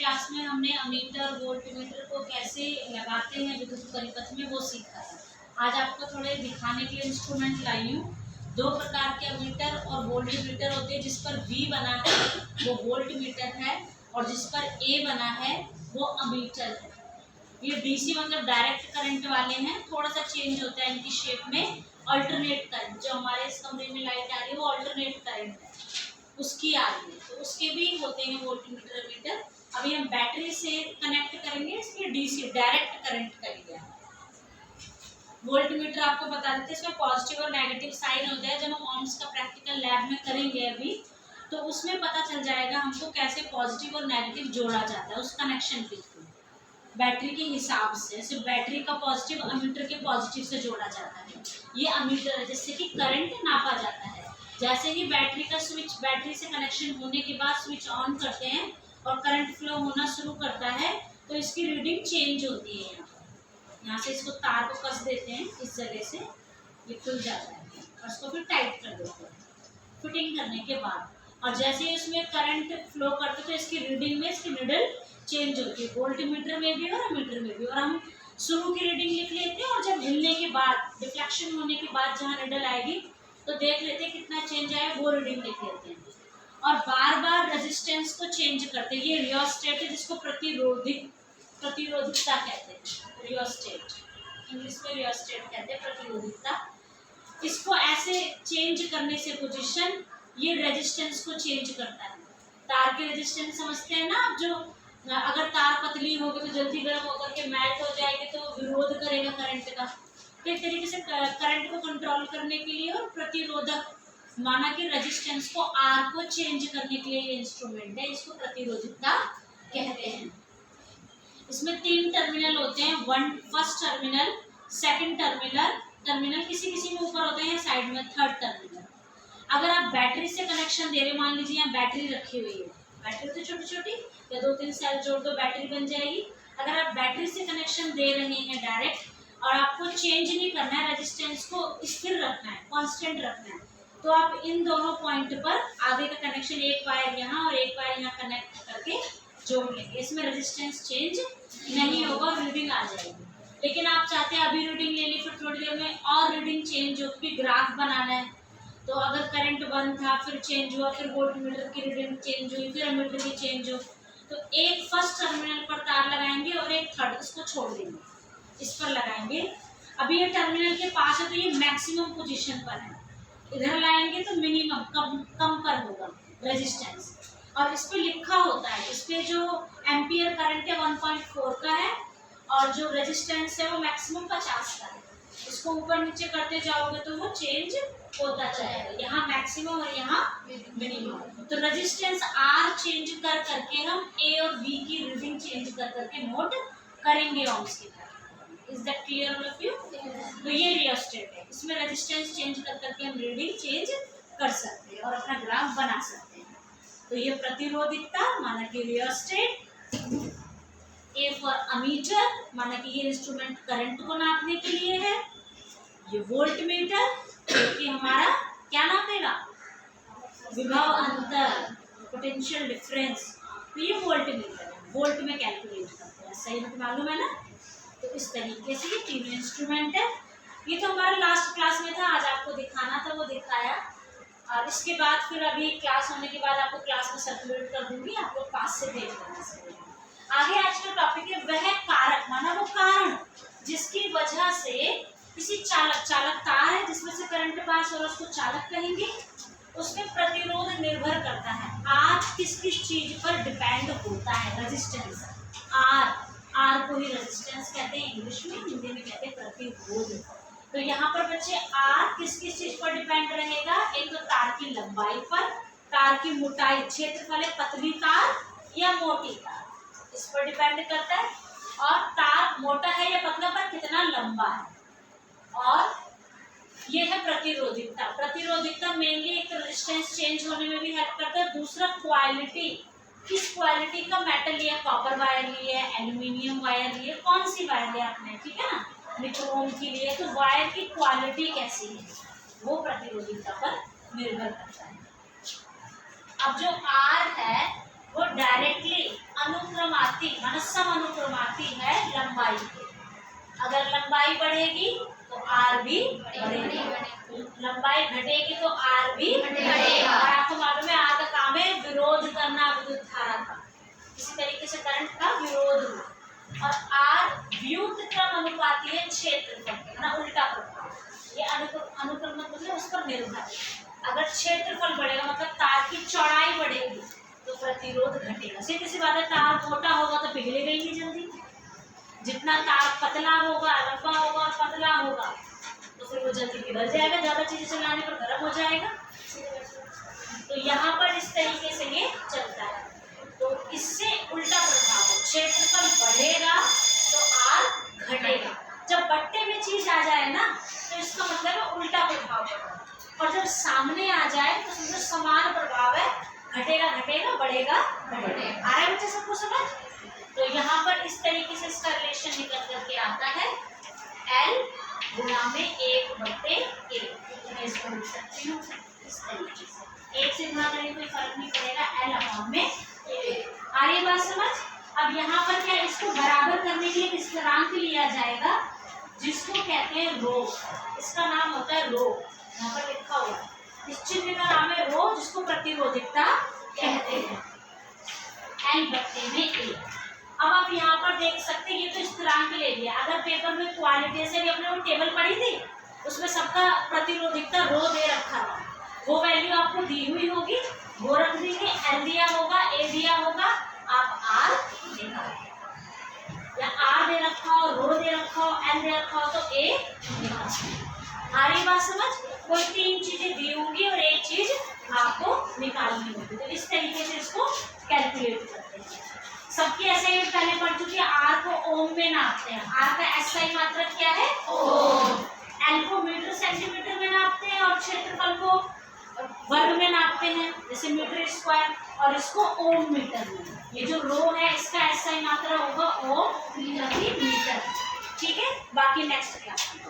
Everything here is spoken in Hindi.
क्लास में हमने अमीटर वोल्टमीटर को कैसे लगाते हैं विद्युत परिपथ में वो सीखा था। आज आपको थोड़े दिखाने के लिए इंस्ट्रूमेंट लाई हूँ। दो प्रकार के अमीटर और वोल्टमीटर होते हैं। जिस पर V बना है वो वोल्टमीटर है और जिस पर A बना है वो अमीटर है। ये DC मतलब डायरेक्ट करंट वाले हैं। थोड़ा सा चेंज होता है इनकी शेप में। अल्टरनेट करंट जो हमारे इस कमरे में लाइट आ रही है वो अल्टरनेट करंट है, उसकी आ रही है। तो उसके भी होते हैं वोल्टमीटर अमीटर। अभी हम बैटरी से कनेक्ट करेंगे, इसलिए DC डायरेक्ट करंट करेंगे। वोल्टमीटर आपको बता देते हैं इसमें पॉजिटिव और नेगेटिव साइन होता है। जब हम ओम्स का प्रैक्टिकल लैब में करेंगे अभी तो उसमें पता चल जाएगा हमको कैसे पॉजिटिव और नेगेटिव जोड़ा जाता है उस कनेक्शन के थ्रू बैटरी के हिसाब से। जैसे बैटरी का पॉजिटिव अमीटर के पॉजिटिव से जोड़ा जाता है। ये अमीटर है जिससे कि करंट नापा जाता है। जैसे ही बैटरी का स्विच, बैटरी से कनेक्शन होने के बाद स्विच ऑन करते हैं और करंट फ्लो होना शुरू करता है तो इसकी रीडिंग चेंज होती है। यहाँ से इसको तार को कस देते हैं, इस जगह से ये खुल जाता है और इसको फिर टाइट कर देते हैं फिटिंग करने के बाद। और जैसे ही इसमें करंट फ्लो करते तो इसकी रीडिंग में इसकी नीडल चेंज होती है, वोल्टमीटर में भी और अमीटर में भी। और हम शुरू की रीडिंग लिख लेते हैं और जब हिलने के बाद, डिफ्लेक्शन होने के बाद जहाँ नीडल आएगी तो देख लेते हैं कितना चेंज आया, वो रीडिंग लिख लेते हैं। और बार बार रेजिस्टेंस को चेंज करते हैं। ये रियोस्टेट है जिसको प्रतिरोधिकता कहते हैं। रियोस्टेट इंग्लिश में रियोस्टेट कहते हैं, प्रतिरोधिकता। इसको ऐसे चेंज करने से पोजीशन ये रेजिस्टेंस को चेंज करता है। तार के रेजिस्टेंस समझते हैं ना आप, जो अगर तार पतली होगी तो जल्दी गर्म होकर के मेल्ट हो जाएगी तो विरोध करेगा करंट का। तो एक तरीके से करंट को कंट्रोल करने के लिए और प्रतिरोधक माना कि रेजिस्टेंस को आर को चेंज करने के लिए ये इंस्ट्रूमेंट है, इसको प्रतिरोधिकता कहते हैं। इसमें 3 टर्मिनल होते हैं, फर्स्ट टर्मिनल, सेकंड टर्मिनल किसी किसी में ऊपर होते हैं, साइड में थर्ड टर्मिनल। अगर आप बैटरी से कनेक्शन दे रहे, मान लीजिए यहाँ बैटरी रखी हुई है, बैटरी तो छोटी छोटी या 2-3 सेल जोड़ दो बैटरी बन जाएगी। अगर आप बैटरी से कनेक्शन दे रहे हैं डायरेक्ट और आपको चेंज नहीं करना है, रेजिस्टेंस को स्थिर रखना है, कांस्टेंट रखना है, तो आप इन दोनों पॉइंट पर आगे का कनेक्शन एक वायर यहाँ और एक वायर यहाँ कनेक्ट करके जोड़ लेंगे। इसमें रेजिस्टेंस चेंज नहीं होगा और रीडिंग आ जाएगी। लेकिन आप चाहते हैं अभी रीडिंग ले ली, फिर थोड़ी देर में और रीडिंग चेंज हो, क्योंकि ग्राफ बनाना है। तो अगर करंट 1 था फिर चेंज हुआ, फिर वोल्टमीटर की रीडिंग चेंज हुई, फिर अमीटर की चेंज हो, तो एक फर्स्ट टर्मिनल पर तार लगाएंगे और एक थर्ड, इसको छोड़ देंगे, इस पर लगाएंगे। अभी ये टर्मिनल के पास है तो ये मैक्सिमम पोजीशन पर है, इधर लाएंगे तो मिनिमम कम पर होगा रेजिस्टेंस। और इस पे लिखा होता है, इस पे जो एम्पियर करंट है 1.4 का है और जो रेजिस्टेंस है वो मैक्सिमम 50 का है। इसको ऊपर नीचे करते जाओगे तो वो चेंज होता जाएगा, यहाँ मैक्सिमम और यहाँ मिनिमम। तो रेजिस्टेंस आर चेंज कर करके हम ए और बी की रीडिंग चेंज कर करके नोट करेंगे ओम्स की तरह। Is that clear all of you? तो ये रियोस्टेट है, इसमें रेजिस्टेंस चेंज कर करके हम रीडिंग चेंज कर सकते हैं और अपना ग्राफ बना सकते हैं। तो ये प्रतिरोधिकता माना कि रियोस्टेट, ए फॉर अमीटर माना कि ये इंस्ट्रूमेंट करंट को नापने के लिए है, ये वोल्टमीटर कि हमारा क्या नापेगा, विभव अंतर, पोटेंशियल डिफरेंस। तो ये वोल्टमीटर है, वोल्ट में कैलकुलेट करते हैं, सही बात मालूम है ना। तो इस तरीके से ये 3 इंस्ट्रूमेंट है। ये तो हमारा लास्ट क्लास में था, आज आपको दिखाना था वो दिखाया। और इसके बाद फिर अभी क्लास होने के बाद आपको क्लास में सर्कुलेट कर दूंगी, आप लोग पास से देख लेना। आगे आज का टॉपिक है वह कारक, माना वो कारण जिसकी वजह से किसी चालक तार है जिसमें से करंट पास हो रहा है, उसको चालक कहेंगे। उसमें प्रतिरोध निर्भर करता है, आर किस किस चीज पर डिपेंड होता है, रेजिस्टेंस। आर को ही रेजिस्टेंस कहते हैं इंग्लिश में, हिंदी में कहते हैं प्रतिरोध। तो यहाँ पर बच्चे आर किस किस चीज पर डिपेंड रहेगा, एक तो तार की लंबाई पर, तार की मोटाई, क्षेत्रफल है पतली तार या मोटी तार, इस पर डिपेंड करता है। और तार मोटा है या पतला पर कितना लंबा है। और ये है प्रतिरोधिकता। प्रतिरोधिकता मेनली एक रेजिस्टेंस चेंज होने में भी हेल्प करता है। दूसरा क्वालिटी, किस क्वालिटी का मेटल लिया, कॉपर वायर लिया, एल्यूमिनियम वायर लिया, कौन सी वायर लिया आपने, ठीक है ना, निक्रोम की लिए, तो वायर की क्वालिटी कैसी है वो प्रतिरोधिकता पर निर्भर करता है। अब जो आर है वो डायरेक्टली अनुक्रम अनुक्रमाती मतलब समानुक्रमाती है लंबाई के। अगर लंबाई बढ़ेगी तो आर भी बढ़ेगा, लंबाई घटेगी तो आर भी घटेगा। और आपको मालूम है आर का काम है विरोध करना विद्युत धारा का, इसी तरीके से करंट का विरोध हुआ। और आर व्युत्क्रम अनुपाती है क्षेत्रफल ना, उल्टा प्रभाव। ये अनुक्रम मतलब उस पर निर्भर है। अगर क्षेत्रफल बढ़ेगा मतलब तार की चौड़ाई बढ़ेगी तो प्रतिरोध घटेगा। सीधी सी बात है, तार मोटा होगा तो पिघलेगा ही नहीं जल्दी। जितना तार पतला होगा, लंबा होगा और पतला होगा तो फिर वो जल्दी पिघल जाएगा, ज्यादा चीजें चलाने पर गर्म हो जाएगा। तो यहाँ पर इस तरीके से ये चलता है। तो इससे उल्टा प्रभाव, क्षेत्रफल बढ़ेगा तो आर घटेगा। जब बट्टे में चीज आ जाए ना तो इसका मतलब है उल्टा प्रभाव होगा, और जब सामने आ जाए तो समझो समान प्रभाव है, घटेगा घटेगा बढ़ेगा बढ़ेगा। आ रहा है बच्चे सबको समझ? तो यहाँ पर इस तरीके से इसका रिलेशन निकल करके आता है L गुणा में 1/A। मैं इसको लिख सकती हूँ इस तरीके से, 1 से गुणा करेंगे कोई फर्क नहीं पड़ेगा, L अपॉन में A। आ रही बात समझ? अब यहाँ पर क्या, इसको बराबर करने के लिए एक स्थिरांक लिया जाएगा जिसको कहते हैं रो। इसका नाम होता है रो, यहाँ पर लिखा हुआ है, इस चिन्ह का नाम है रो, जिसको प्रतिरोधिकता कहते हैं। L/A में A। अब आप यहाँ पर देख सकते हैं, ये तो स्थिरांक ले लिया। अगर पेपर में क्वालिटी से भी अपने वो टेबल पढ़ी थी, उसमें सबका प्रतिरोधिकता रो दे रखा था, वो वैल्यू आपको दी हुई होगी, वो रख देंगे। L दिया होगा, A दिया होगा, आप R निकालेंगे, या R दे रखा हो, रो दे रखा हो, L दे रखा हो तो A निकालेंगे। आ रही बात समझ? कोई 3 चीजें दी होंगी और एक चीज आपको निकालनी होगी। तो इस तरीके से इसको कैलकुलेट करते हैं। सबकी एसआई पहले पढ़ चुकी है। आर को ओम में नापते हैं, आर का एसआई मात्रक क्या है? ओम। एल को मीटर सेंटीमीटर में नापते हैं और क्षेत्रफल को वर्ग में नापते हैं, जैसे मीटर स्क्वायर, और इसको ओम मीटर में। ये जो रो है इसका एसआई मात्रा होगा ओम मीटर। ठीक है, बाकी नेक्स्ट क्लास में।